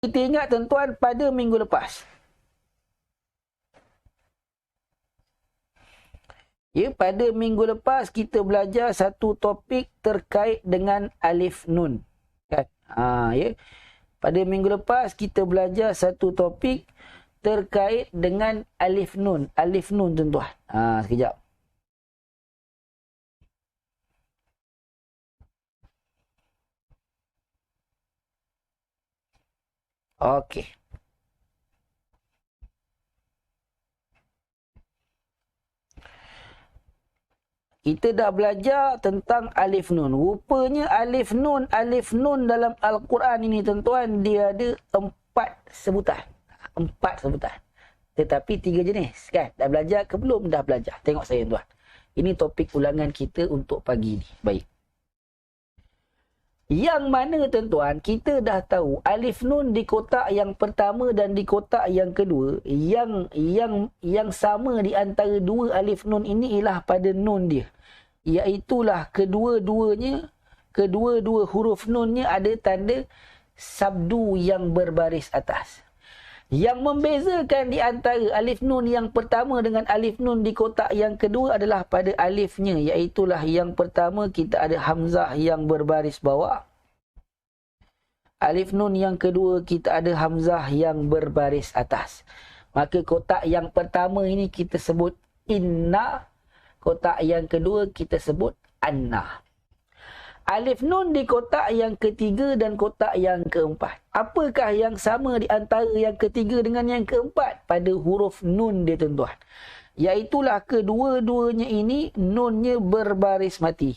Kita ingat tuan-tuan pada minggu lepas. Ya, pada minggu lepas kita belajar satu topik terkait dengan alif nun. Kan? Ya. Pada minggu lepas kita belajar satu topik terkait dengan alif nun. Alif nun tuan-tuan. Sekejap. Okey. Kita dah belajar tentang alif nun. Rupanya alif nun dalam Al-Quran ini tuan-tuan, dia ada 4 sebutan. 4 sebutan. Tetapi 3 jenis. Kan? Dah belajar ke belum? Dah belajar. Tengok saya tuan. Ini topik ulangan kita untuk pagi ni. Baik. Yang mana tuan-tuan, kita dah tahu alif nun di kotak yang pertama dan di kotak yang kedua, yang sama di antara dua alif nun ini ialah pada nun dia. Iaitulah kedua-dua huruf nunnya ada tanda sabdu yang berbaris atas. Yang membezakan di antara alif nun yang pertama dengan alif nun di kotak yang kedua adalah pada alifnya. Iaitulah yang pertama kita ada hamzah yang berbaris bawah. Alif nun yang kedua kita ada hamzah yang berbaris atas. Maka kotak yang pertama ini kita sebut inna. Kotak yang kedua kita sebut anna. Alif nun di kotak yang ketiga dan kotak yang keempat. Apakah yang sama di antara yang ketiga dengan yang keempat? Pada huruf nun dia tuan-tuan. Iaitulah kedua-duanya ini nunnya berbaris mati.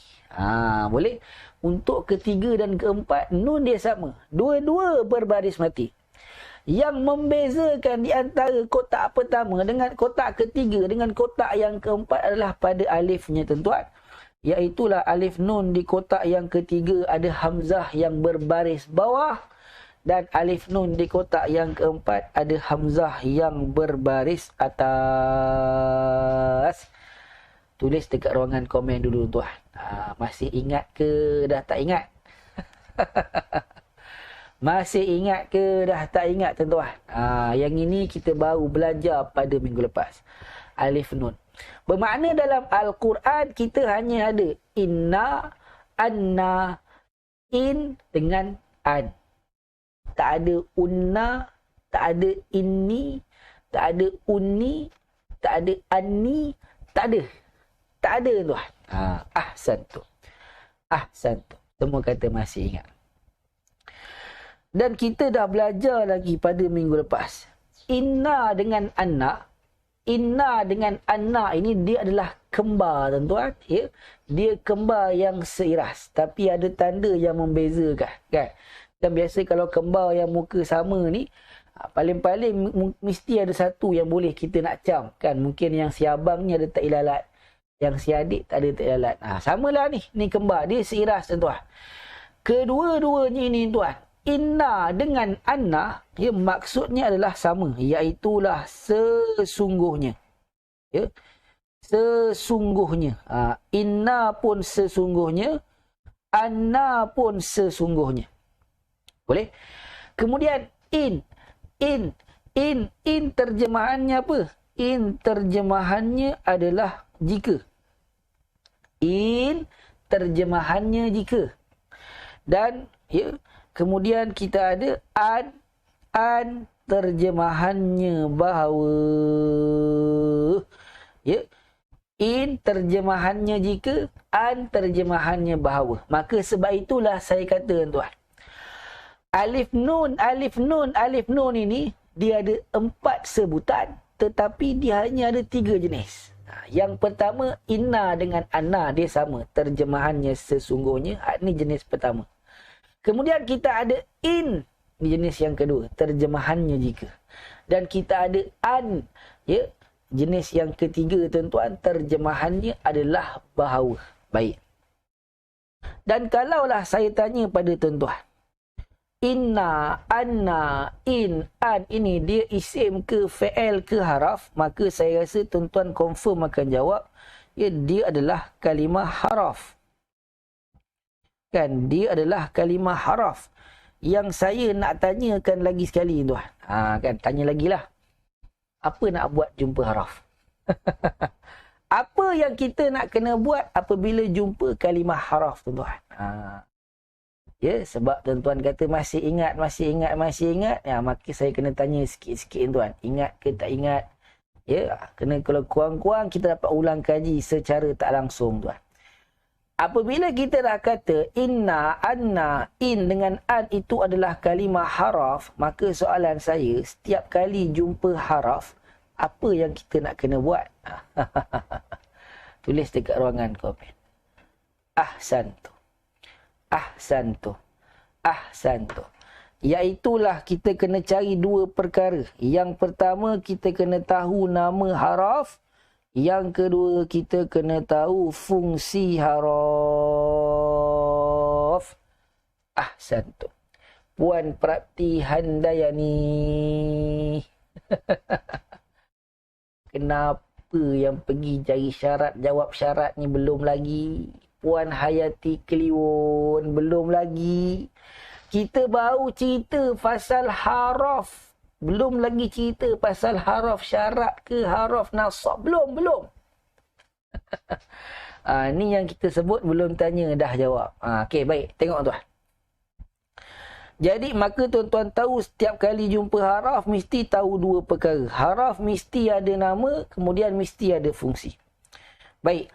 Boleh? Untuk ketiga dan keempat nun dia sama. Dua-dua berbaris mati. Yang membezakan di antara kotak pertama dengan kotak ketiga dengan kotak yang keempat adalah pada alifnya tuan-tuan. Iaitulah alif nun di kotak yang ketiga ada hamzah yang berbaris bawah. Dan alif nun di kotak yang keempat ada hamzah yang berbaris atas. Tulis dekat ruangan komen dulu tuan. Masih ingat ke dah tak ingat? Masih ingat ke dah tak ingat tuan-tuan? Yang ini kita baru belajar pada minggu lepas. Alif nun. Bermakna dalam Al-Quran kita hanya ada inna, anna, in dengan an. Tak ada unna, tak ada inni, tak ada unni, tak ada anni, tak ada. Tak ada tuan. Ahsantum. Ahsantum. Semua kata masih ingat. Dan kita dah belajar lagi pada minggu lepas. Inna dengan anna. Inna dengan anna ini dia adalah kembar tuan-tuan. Ya? Dia kembar yang seiras. Tapi ada tanda yang membezakan. Kan? Dan biasa kalau kembar yang muka sama ni, paling-paling mesti ada satu yang boleh kita nak cam. Kan? Mungkin yang si abang ni ada tak ilalat. Yang si adik tak ada tak ilalat. Samalah ni. Ni kembar. Dia seiras tuan-tuan. Kedua-duanya ini tuan. Inna dengan anna, ya, maksudnya adalah sama. Iaitulah sesungguhnya. Ya. Sesungguhnya. Inna pun sesungguhnya. Anna pun sesungguhnya. Boleh? Kemudian in terjemahannya apa? In terjemahannya adalah jika. In terjemahannya jika. Dan ya, kemudian kita ada an terjemahannya bahawa. Ya. In terjemahannya jika, an terjemahannya bahawa. Maka sebab itulah saya kata tuan. Alif nun ini dia ada 4 sebutan, tetapi dia hanya ada 3 jenis. Yang pertama, inna dengan anna dia sama. Terjemahannya sesungguhnya. Ini jenis pertama. Kemudian kita ada in. Ini jenis yang kedua. Terjemahannya jika. Dan kita ada an. Ya. Jenis yang ketiga tuan-tuan. Terjemahannya adalah bahawa. Baik. Dan kalaulah saya tanya pada tuan-tuan. Inna, anna, in, an ini dia isim ke fi'il ke haraf, maka saya rasa tuan-tuan confirm akan jawab, ya, dia adalah kalimah haraf. Kan, dia adalah kalimah haraf. yang saya nak tanyakan lagi sekali tuan. Kan tanya lagi lah. Apa nak buat jumpa haraf? Apa yang kita nak kena buat apabila jumpa kalimah haraf tuan-tuan? Ya, sebab tuan-tuan kata masih ingat. Ya, maka saya kena tanya sikit-sikit tuan. Ingat ke tak ingat? Ya, kena kalau kurang-kurang kita dapat ulang kaji secara tak langsung tuan. Apabila kita dah kata inna, anna, in dengan an itu adalah kalimah haraf, maka soalan saya, setiap kali jumpa haraf, apa yang kita nak kena buat? Tulis dekat ruangan komen. Ahsantu. Iaitulah kita kena cari dua perkara. Yang pertama, kita kena tahu nama haraf. Yang kedua, kita kena tahu fungsi haraf. Ahsantu. Puan Prapti Handayani. Kenapa yang pergi cari syarat, jawab syarat ni belum lagi? Puan Hayati Kliwon, belum lagi. Kita baru cerita pasal haraf. Belum lagi cerita pasal haraf syarat ke haraf nasab. Belum. Ni yang kita sebut belum tanya dah jawab. Okey, baik. Tengok tuan. Jadi maka tuan-tuan tahu setiap kali jumpa haraf mesti tahu dua perkara. Haraf mesti ada nama, kemudian mesti ada fungsi. Baik.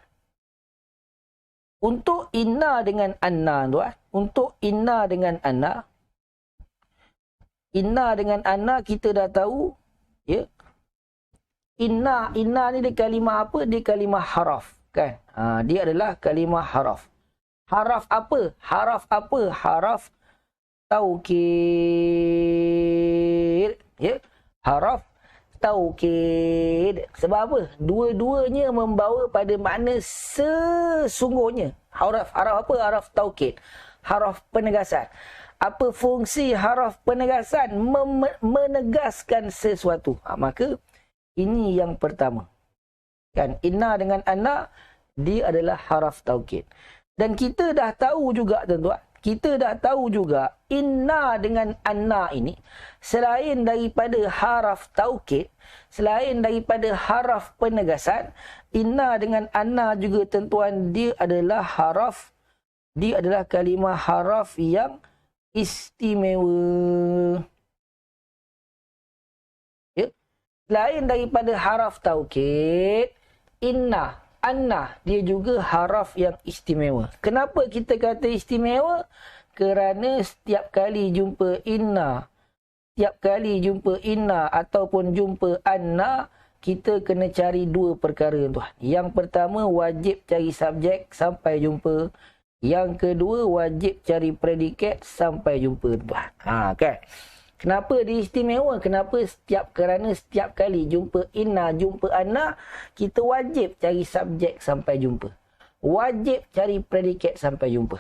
Untuk inna dengan anna tuan. Untuk inna dengan anna. Inna dengan anna kita dah tahu. Ya. Inna ni dia kalimah apa? Dia kalimah haraf. Kan? Dia adalah kalimah haraf. Haraf apa? Haraf taukid. Ya. Haraf taukid. Sebab apa? Dua-duanya membawa pada makna sesungguhnya. Haraf apa? Haraf taukid. Haraf penegasan. Apa fungsi haraf penegasan? Menegaskan sesuatu. Maka ini yang pertama. Kan? Inna dengan anna, dia adalah haraf taukid. Dan kita dah tahu juga tuan-tuan. Kita dah tahu juga inna dengan anna ini, selain daripada haraf taukid, selain daripada haraf penegasan, inna dengan anna juga tuan-tuan, dia adalah kalimah haraf yang istimewa. Ya? Selain daripada haraf taukid, inna, anna, dia juga haraf yang istimewa. Kenapa kita kata istimewa? Kerana setiap kali jumpa inna, ataupun jumpa anna, kita kena cari dua perkara tuan. Yang pertama, wajib cari subjek sampai jumpa. Yang kedua, wajib cari predikat sampai jumpa tuan. Kan? Kenapa dia istimewa? Kerana setiap kali jumpa inna, jumpa anna, kita wajib cari subjek sampai jumpa. Wajib cari predikat sampai jumpa.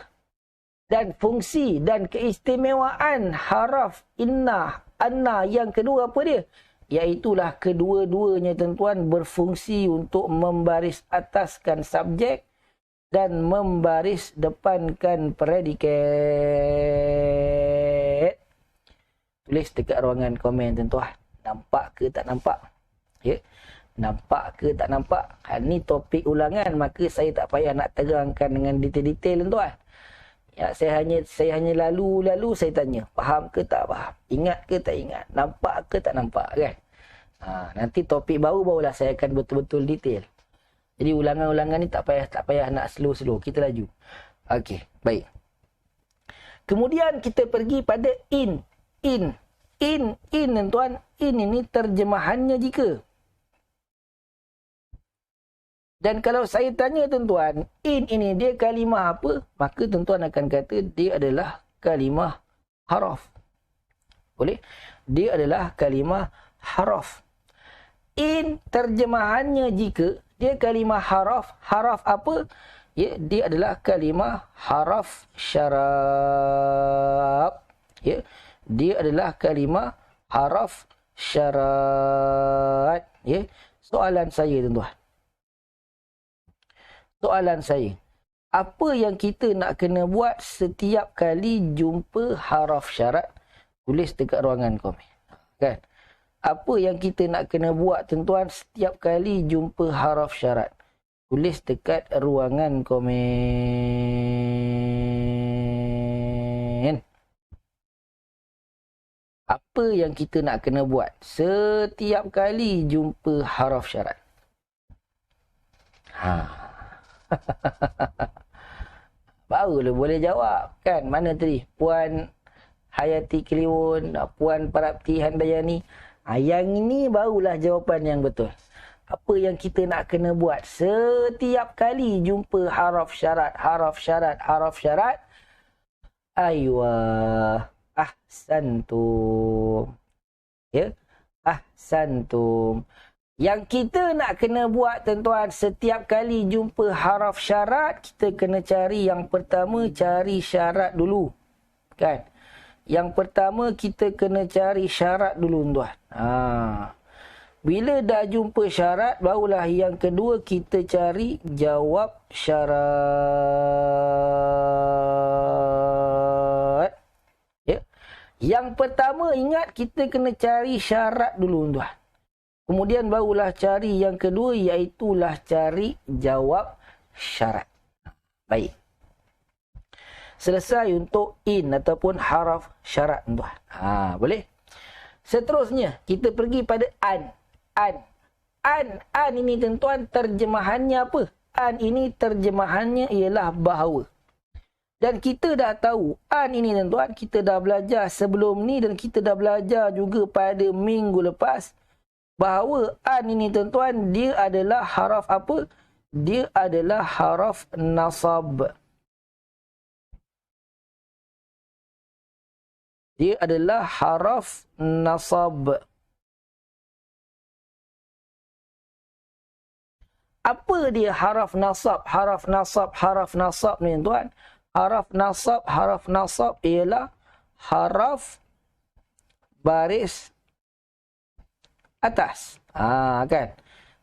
Dan fungsi dan keistimewaan haraf inna, anna yang kedua apa dia? Iaitulah kedua-duanya tuan-tuan berfungsi untuk membaris ataskan subjek dan membaris depankan predikat. Tulis dekat ruangan komen tuan-tuan. Nampak ke tak nampak? Ya. Nampak ke tak nampak? Ni topik ulangan, maka saya tak payah nak terangkan dengan detail-detail tuan-tuan. Ya, saya hanya lalu saya tanya, faham ke tak faham? Ingat ke tak ingat? Nampak ke tak nampak kan? Nanti topik barulah saya akan betul-betul detail. Jadi ulangan-ulangan ni tak payah nak slow-slow. Kita laju. Okey, baik. Kemudian kita pergi pada in, tuan. In ini terjemahannya jika. Dan kalau saya tanya tuan-tuan, in ini dia kalimah apa? Maka tuan-tuan akan kata dia adalah kalimah haraf. Boleh? Dia adalah kalimah haraf. In terjemahannya jika, dia kalimah haraf. Haraf apa? Ya, dia adalah kalimah haraf syarab. Ya, dia adalah kalimah haraf syarat. Ya, soalan saya tuan-tuan. Soalan saya, Apa yang kita nak kena buat setiap kali jumpa haraf syarat? Tulis dekat ruangan komen. Kan? Apa yang kita nak kena buat tuan-tuan setiap kali jumpa haraf syarat? Tulis dekat ruangan komen. Apa yang kita nak kena buat setiap kali jumpa haraf syarat? Barulah boleh jawab. Kan? Mana tadi? Puan Hayati Kliwon, Puan Parapti Handayani. Yang ini barulah jawapan yang betul. Apa yang kita nak kena buat setiap kali jumpa haraf syarat, haraf syarat, haraf syarat? Aywa, ahsantum. Ya, ahsantum. Yang kita nak kena buat tuan-tuan, setiap kali jumpa haraf syarat, kita kena cari yang pertama, cari syarat dulu. Kan? Yang pertama kita kena cari syarat dulu tuan. Bila dah jumpa syarat, barulah yang kedua kita cari jawab syarat. Ya. Yang pertama ingat kita kena cari syarat dulu tuan. Kemudian barulah cari yang kedua, iaitulah cari jawab syarat. Baik. Selesai untuk in ataupun haraf syarat tuan. Boleh? Seterusnya kita pergi pada an. An ini tuan-tuan terjemahannya apa? An ini terjemahannya ialah bahawa. Dan kita dah tahu an ini tuan-tuan, kita dah belajar sebelum ni dan kita dah belajar juga pada minggu lepas bahawa an ini tuan-tuan dia adalah haraf apa? Dia adalah haraf nasab. Dia adalah haraf nasab. Apa dia haraf nasab? Haraf nasab, haraf nasab ni tuan. Haraf nasab ialah haraf baris atas. Kan?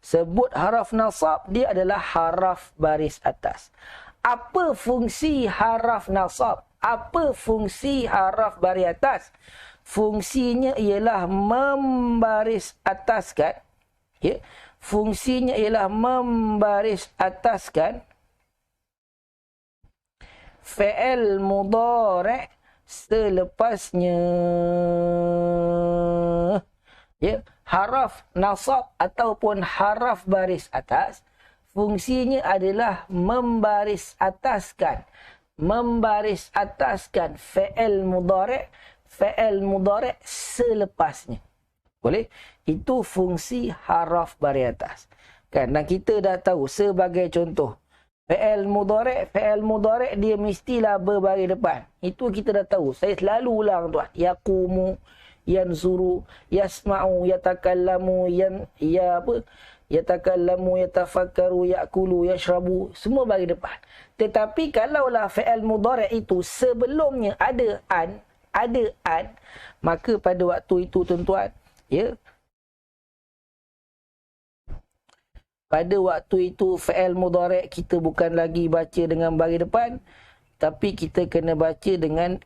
Sebut haraf nasab, dia adalah haraf baris atas. Apa fungsi haraf nasab? Apa fungsi haraf baris atas? Fungsinya ialah membaris ataskan. Ya. Fungsinya ialah membaris ataskan fi'il mudhari' selepasnya. Ya. Haraf nasab ataupun haraf baris atas, fungsinya adalah membaris ataskan. Membaris ataskan fi'il mudhari' selepasnya. Boleh? Itu fungsi haraf baris atas. Kan? Dan kita dah tahu sebagai contoh. Fi'il mudhari' dia mestilah berbaris depan. Itu kita dah tahu. Saya selalu ulang tuan. Yaqumu, yanzuru, yasma'u, yatakallamu, yatakallamu, yatafakkaru, ya'kulu, yashrabu. Semua baris depan. Tetapi kalaulah fi'il mudhari' itu sebelumnya ada an, maka pada waktu itu tuan-tuan, ya, pada waktu itu fi'il mudhari' kita bukan lagi baca dengan baris depan, tapi kita kena baca dengan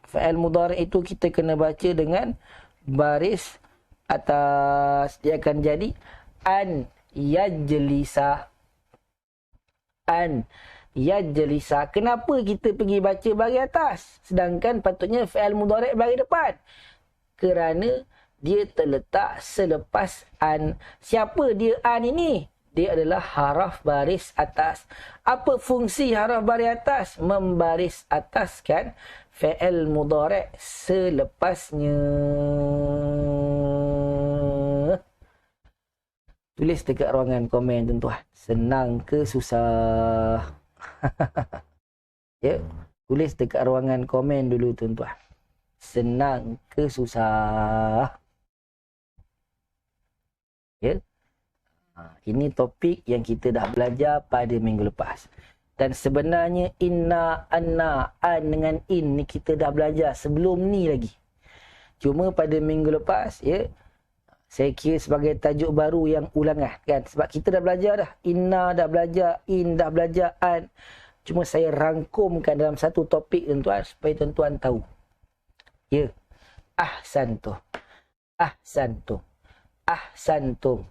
fi'il mudhari' itu kita kena baca dengan baris atas. Dia akan jadi an yajlisa. An yajlisa. Kenapa kita pergi baca baris atas sedangkan patutnya fi'il mudhari' baris depan? Kerana dia terletak selepas an. Siapa dia an ini? Dia adalah haraf baris atas. Apa fungsi haraf baris atas? Membaris ataskan fi'il mudhari' selepasnya. Tulis dekat ruangan komen tuan-tuan. Senang ke susah? Ya, tulis dekat ruangan komen dulu tuan-tuan. Senang ke susah? Ya. Ini topik yang kita dah belajar pada minggu lepas. Dan sebenarnya inna, anna, an dengan in ni kita dah belajar sebelum ni lagi. Cuma pada minggu lepas, ya, saya kira sebagai tajuk baru yang ulangan kan. Sebab kita dah belajar dah. Inna dah belajar, in dah belajar, an. Cuma saya rangkumkan dalam satu topik tuan-tuan supaya tuan-tuan tahu. Ya. Ahsantum. Ahsantum. Ahsantum.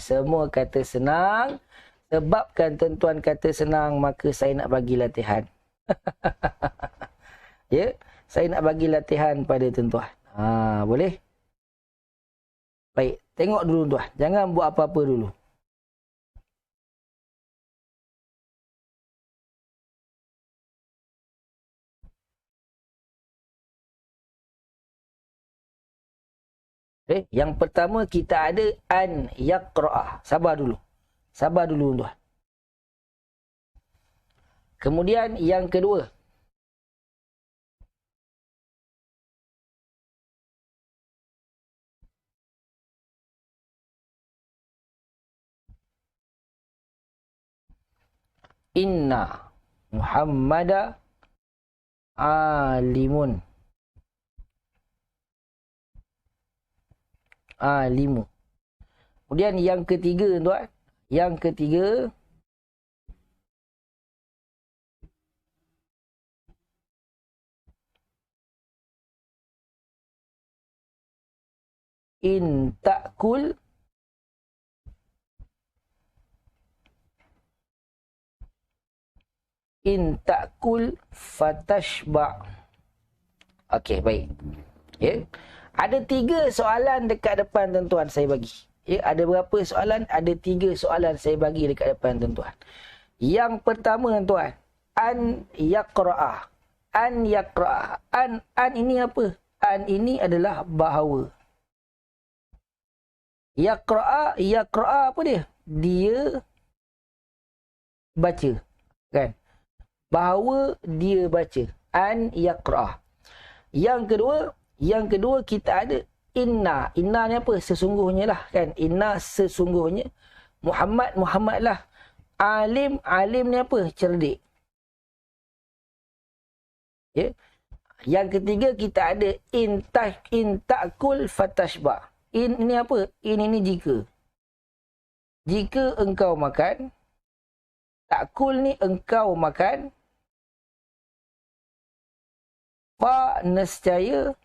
Semua kata senang. Sebabkan tuan-tuan kata senang, maka saya nak bagi latihan. Ya. Saya nak bagi latihan pada tuan-tuan. Boleh? Baik. Tengok dulu tuan. Jangan buat apa-apa dulu. Okay. Yang pertama kita ada an yaqra'ah. Sabar dulu. Sabar dulu tuan. Kemudian yang kedua. Inna Muhammada alimun. Alimu. Kemudian yang ketiga tuan. Yang ketiga. In ta'kul. In ta'kul fatashba'. Okey, baik. Ya. Ada 3 soalan dekat depan tuan-tuan saya bagi. Ya, ada berapa soalan? Ada 3 soalan saya bagi dekat depan tuan-tuan. Yang pertama tuan, an yaqra'ah. An yaqra'ah. An ini apa? An ini adalah bahawa. Yaqra'ah apa dia? Dia baca. Kan? Bahawa dia baca. An yaqra'ah. Yang kedua kita ada inna. Inna ni apa? Sesungguhnya lah kan. Inna sesungguhnya. Muhammad lah. Alim ni apa? Cerdik. Ya. Yang ketiga kita ada in ta'kul fatashba. In ini apa? In ini jika. Jika engkau makan. Ta'kul ni engkau makan. Fa nescaya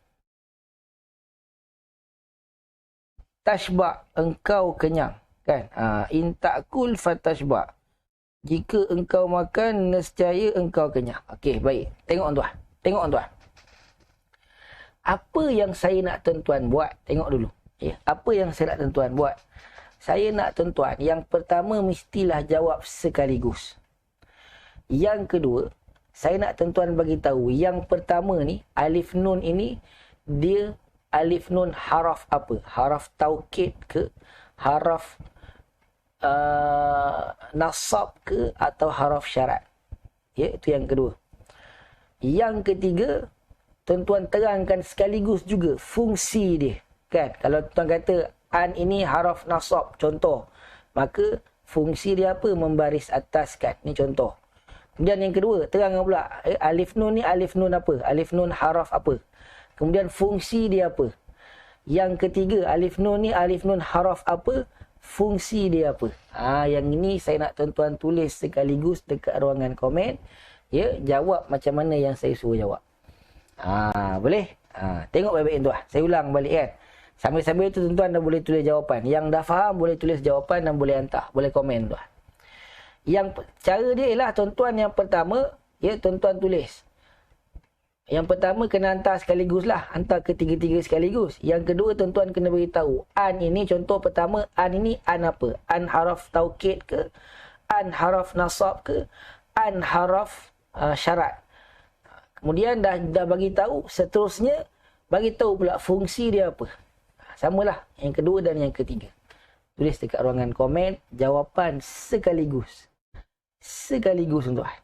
tashba, engkau kenyang kan. In ta'kul fatashba, jika engkau makan nescaya engkau kenyang. Okey, baik. Tengok tuan. Apa yang saya nak tuan-tuan buat? Tengok dulu. Ya, apa yang saya nak tuan-tuan buat? Saya nak tuan-tuan yang pertama mestilah jawab sekaligus. Yang kedua, saya nak tuan-tuan bagi tahu yang pertama ni alif nun ini dia alif nun haraf apa? Haraf taukid ke? Haraf nasab ke? Atau haraf syarat? Ya, itu yang kedua. Yang ketiga, tuan-tuan terangkan sekaligus juga fungsi dia. Kan? Kalau tuan kata an ini haraf nasab, contoh. Maka fungsi dia apa? Membaris ataskan. Ini contoh. Kemudian yang kedua, terang pula. Alif nun ni alif nun apa? Alif nun haraf apa? Kemudian fungsi dia apa? Yang ketiga, alif nun ni alif nun haraf apa? Fungsi dia apa? Yang ini saya nak tuan-tuan tulis sekaligus dekat ruangan komen. Ya, jawab macam mana yang saya suruh jawab. Boleh? Tengok baik-baik tuan. Saya ulang balik kan. Sambil-sambil tu tuan-tuan dah boleh tulis jawapan. Yang dah faham boleh tulis jawapan dan boleh hantar. Boleh komen tuan. Yang cara dia ialah tuan-tuan yang pertama, ya tuan-tuan tulis. Yang pertama kena hantar sekaligus lah. Hantar ketiga-tiga sekaligus. Yang kedua tuan-tuan kena beritahu. An ini contoh pertama. An ini an apa? An haraf taukid ke? An haraf nasab ke? An haraf syarat. Kemudian dah bagi tahu. Seterusnya bagi tahu pula fungsi dia apa. Samalah yang kedua dan yang ketiga. Tulis dekat ruangan komen jawapan sekaligus. Sekaligus tuan.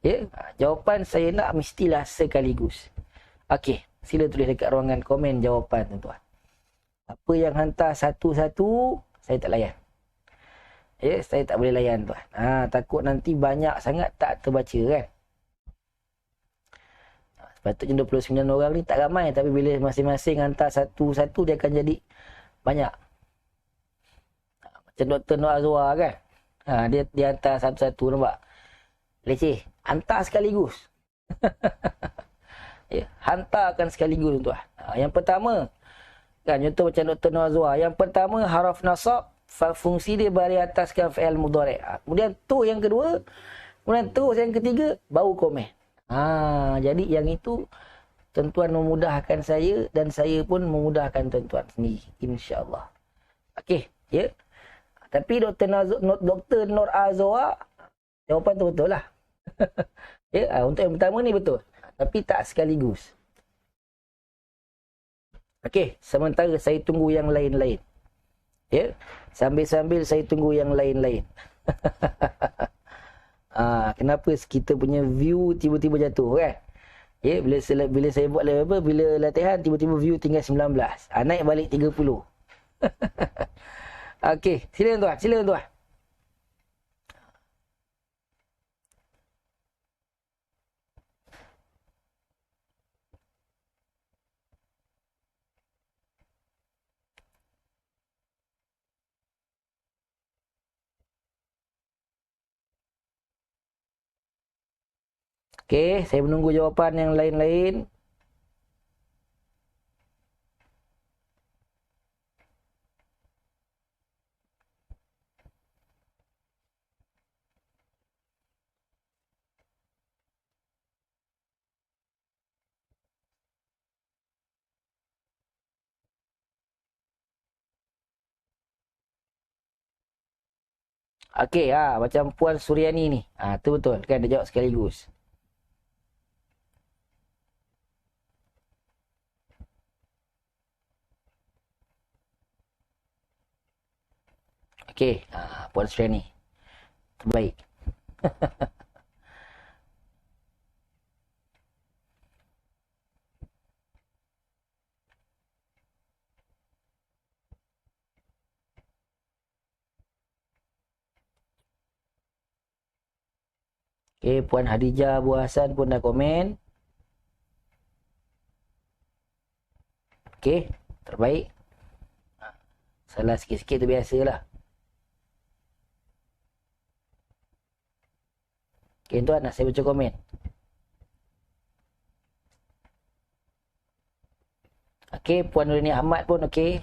Ya, jawapan saya nak mestilah sekaligus. Okey, sila tulis dekat ruangan komen jawapan tuan-tuan. Apa yang hantar satu-satu saya tak layan. Ya, saya tak boleh layan tuan. Takut nanti banyak sangat tak terbaca kan. Sepatutnya 29 orang ni tak ramai, tapi bila masing-masing hantar satu-satu dia akan jadi banyak. Macam Dr. Noor Azwar kan. Dia hantar satu-satu nampak. leceh. Hantar sekaligus. Ya, hantarkan sekaligus tuan. Yang pertama, kan contoh macam Dr. Nur Azwar. Yang pertama haraf nasab, fungsi dia bari ataskan fi'il mudhari'. Kemudian tu yang kedua, kemudian terus yang ketiga baru komen. Jadi yang itu tuan-tuan memudahkan saya dan saya pun memudahkan tuan-tuan sendiri, insya-Allah. Okey, ya. Tapi Dr. Nur Azwar jawapan tu betul lah. Ya, untuk yang pertama ni betul. Tapi tak sekaligus. Okey, sementara saya tunggu yang lain-lain. Ya, sambil-sambil saya tunggu yang lain-lain. Kenapa kita punya view tiba-tiba jatuh kan? Ya, bila saya buat bila latihan tiba-tiba view tinggal 19. Naik balik 30. Okey, silakan tuan. Okey, saya menunggu jawapan yang lain-lain. Okey, macam Puan Suryani ni. Tu betul kan, dia jawab sekaligus. Okey, Puan Suryani. Terbaik. Okey, Puan Hadijah Abu Hassan pun dah komen. Okey, terbaik. Salah sikit-sikit tu biasalah. Okey tuan, nak saya baca komen. Okey, Puan Nurini Ahmad pun okey.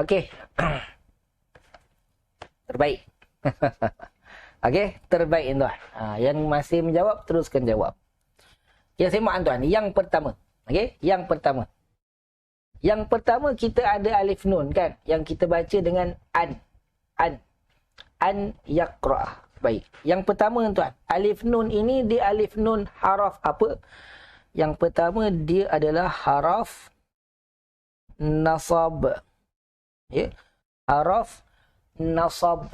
Okey. Terbaik. Okey, terbaik tuan. Yang masih menjawab, teruskan jawab. Yang saya maaf tuan, yang pertama. Okey, yang pertama. Yang pertama kita ada alif nun kan, yang kita baca dengan an. An yaqra'. Baik. Yang pertama tuan, alif nun ini dia alif nun haraf apa? Yang pertama dia adalah haraf nasab. Ya. Haraf nasab.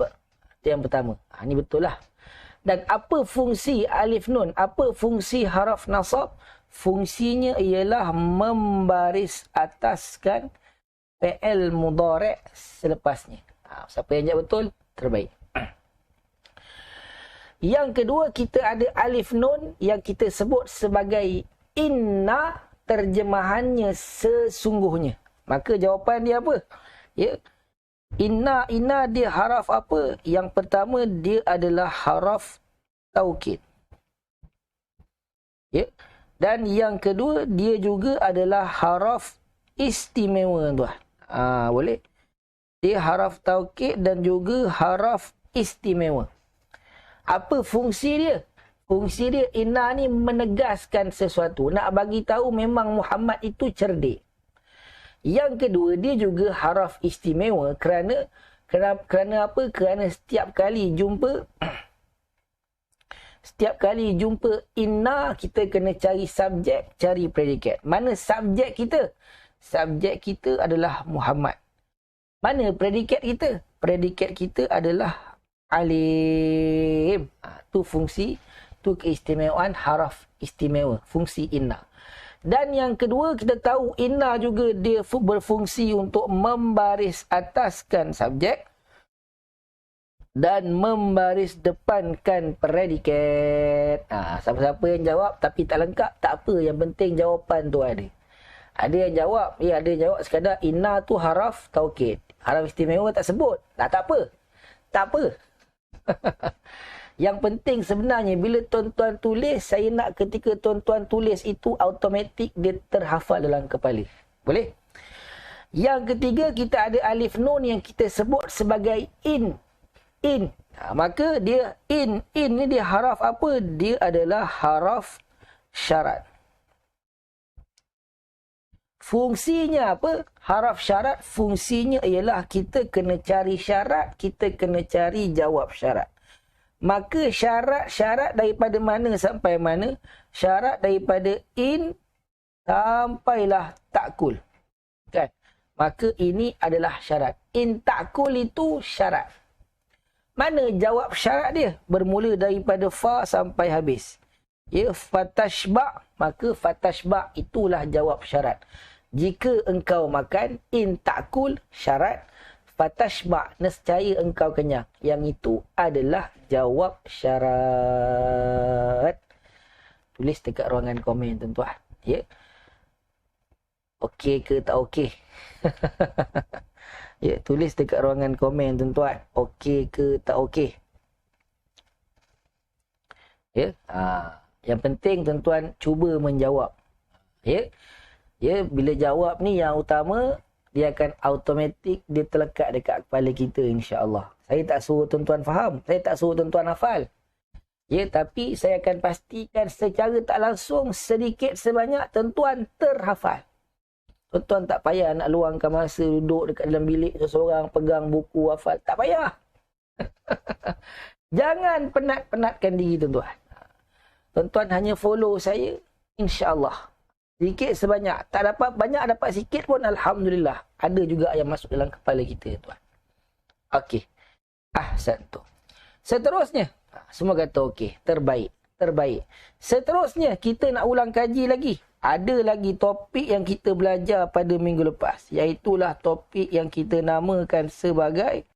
Itu yang pertama. Ini betul lah. Dan apa fungsi alif nun? Apa fungsi haraf nasab? Fungsinya ialah membaris ataskan fi'il mudhari' selepasnya. Siapa yang jawab betul? Terbaik. Yang kedua, kita ada alif nun yang kita sebut sebagai inna, terjemahannya sesungguhnya. Maka jawapan dia apa? Ya. Inna dia haraf apa? Yang pertama dia adalah haraf taukid. Ya. Dan yang kedua dia juga adalah haraf istimewa tuan. Boleh? Dia haraf taukid dan juga haraf istimewa. Apa fungsi dia? Fungsi dia inna ni menegaskan sesuatu, nak bagi tahu memang Muhammad itu cerdik. Yang kedua, dia juga haraf istimewa kerana apa? Kerana setiap kali jumpa inna, kita kena cari subjek, cari predikat. Mana subjek kita? Subjek kita adalah Muhammad. Mana predikat kita? Predikat kita adalah alim. Tu fungsi, tu keistimewaan haraf istimewa, fungsi inna. Dan yang kedua, kita tahu inna juga dia berfungsi untuk membaris ataskan subjek. dan membaris depankan predikat. Siapa-siapa yang jawab tapi tak lengkap, tak apa. Yang penting jawapan tu ada. Ada yang jawab, ada yang jawab sekadar inna tu haraf taukid. Haraf istimewa tak sebut. Tak apa. Tak apa. Yang penting sebenarnya bila tuan-tuan tulis, saya nak ketika tuan-tuan tulis itu automatik dia terhafal dalam kepala. Boleh? Yang ketiga, kita ada alif nun yang kita sebut sebagai in. In. Maka dia in ni dia haraf apa? Dia adalah haraf syarat. Fungsinya apa? Haraf syarat fungsinya ialah kita kena cari syarat, kita kena cari jawab syarat. Maka syarat daripada mana sampai mana? Syarat daripada in sampailah ta'kul. Kan? Maka ini adalah syarat. In ta'kul itu syarat. Mana jawab syarat dia? Bermula daripada fa sampai habis. Ya, fatashba', maka fatashba' itulah jawab syarat. Jika engkau makan, in ta'kul syarat, fatashba' nescaya engkau kenyang. Yang itu adalah jawab syarat. Tulis dekat ruangan komen tuan-tuan. Ya. Okey ke tak okey? Ya, tulis dekat ruangan komen tuan-tuan. Okey ke tak okey? Ya. Yang penting tuan-tuan cuba menjawab. Ya. Ya, bila jawab ni yang utama, dia akan automatik dia terlekat dekat kepala kita insya-Allah. Saya tak suruh tuan-tuan faham, saya tak suruh tuan-tuan hafal. Ya, tapi saya akan pastikan secara tak langsung sedikit sebanyak tuan-tuan terhafal. Tuan-tuan tak payah nak luangkan masa duduk dekat dalam bilik seseorang pegang buku hafal, tak payah. Jangan penat-penatkan diri tuan-tuan. Tuan-tuan hanya follow saya, insya-Allah. Sedikit sebanyak. Tak dapat banyak, dapat sikit pun alhamdulillah. Ada juga yang masuk dalam kepala kita, tuan. Okey. Ahsantu. Seterusnya, semua kata okey, terbaik. Terbaik. Seterusnya, kita nak ulang kaji lagi. Ada lagi topik yang kita belajar pada minggu lepas. Iaitulah topik yang kita namakan sebagai